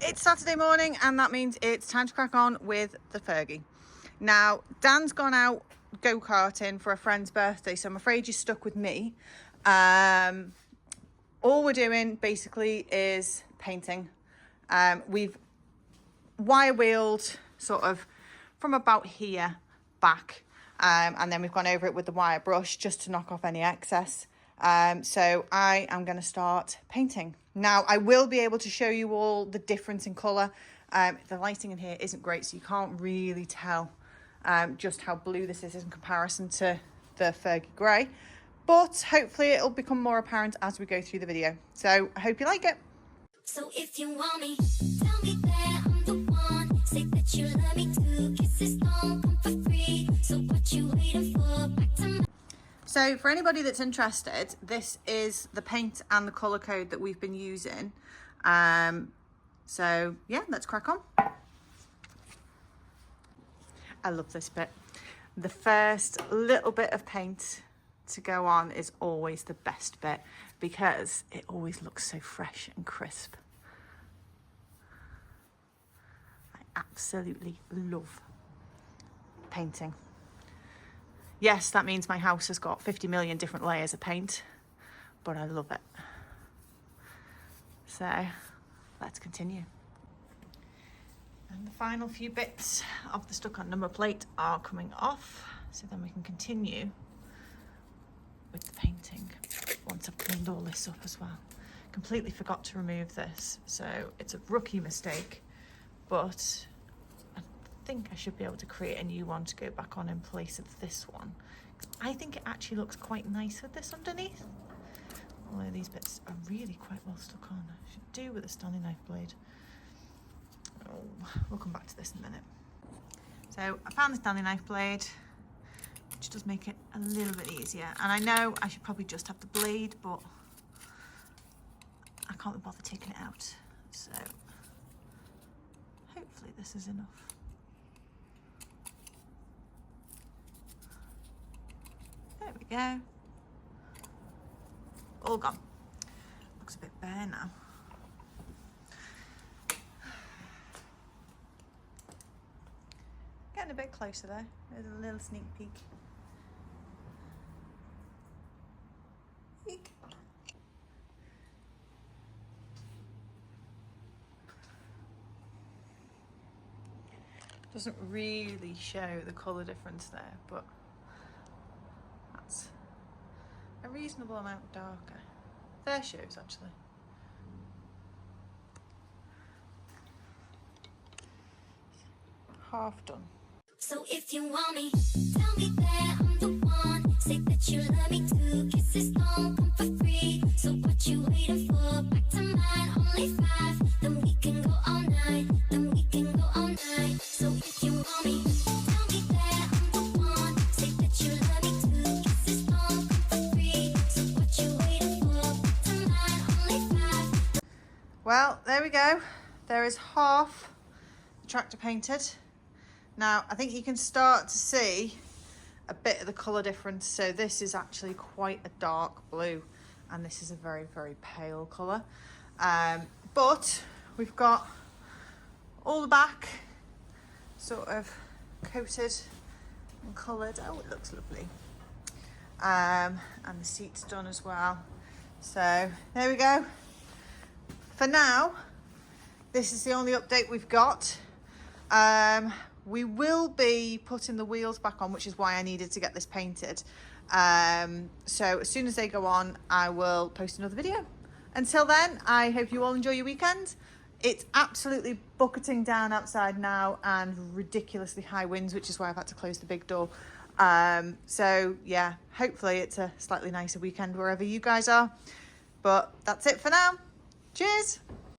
It's Saturday morning and that means it's time to crack on with the Fergie. Now, Dan's gone out go-karting for a friend's birthday, so I'm afraid you're stuck with me. All we're doing basically is painting. We've wire wheeled sort of from about here back, and then we've gone over it with the wire brush just to knock off any excess. So I am going to start painting. Now, I will be able to show you all the difference in colour. The lighting in here isn't great, so you can't really tell just how blue this is in comparison to the Fergie grey. But hopefully it'll become more apparent as we go through the video. So I hope you like it. So if you want me, tell me that I'm the one. Say that you love me too. Kisses don't come for free. So what you waiting for? Back to my... So for anybody that's interested, this is the paint and the colour code that we've been using. So yeah, let's crack on. I love this bit. The first little bit of paint to go on is always the best bit because it always looks so fresh and crisp. I absolutely love painting. Yes, that means my house has got 50 million different layers of paint, but I love it. So let's continue. And the final few bits of the stuck on number plate are coming off, so then we can continue with the painting once I've cleaned all this up as well. Completely forgot to remove this, so it's a rookie mistake, but I think I should be able to create a new one to go back on in place of this one. I think it actually looks quite nice with this underneath, although these bits are really quite well stuck on. I should do with a Stanley knife blade. Oh, we'll come back to this in a minute. So I found the Stanley knife blade, which does make it a little bit easier. And I know I should probably just have the blade, but I can't be bothered taking it out. So hopefully this is enough. There we go. All gone. Looks a bit bare now. Getting a bit closer there. There's a little sneak peek. Eek. Doesn't really show the colour difference there, but that's a reasonable amount darker. There shows actually. Half done. So if you want me, tell me that I'm the one. Say that you love me too. Kisses don't come for free. So what you waiting for? Back to mine, only 5. Then we can go all night. Then we can go all night. So if you want me, tell me that I'm the one. Say that you love me too. Kisses don't come for free. So what you waiting for? Back to mine, only 5. Well, there we go. There is half the tractor painted. Now, I think you can start to see a bit of the colour difference. So this is actually quite a dark blue and this is a very, very pale colour. But we've got all the back sort of coated and coloured. Oh, it looks lovely. And the seat's done as well. So there we go. For now, this is the only update we've got. We will be putting the wheels back on, which is why I needed to get this painted. So as soon as they go on, I will post another video. Until then, I hope you all enjoy your weekend. It's absolutely bucketing down outside now and ridiculously high winds, which is why I've had to close the big door. So yeah, hopefully it's a slightly nicer weekend wherever you guys are. But that's it for now. Cheers.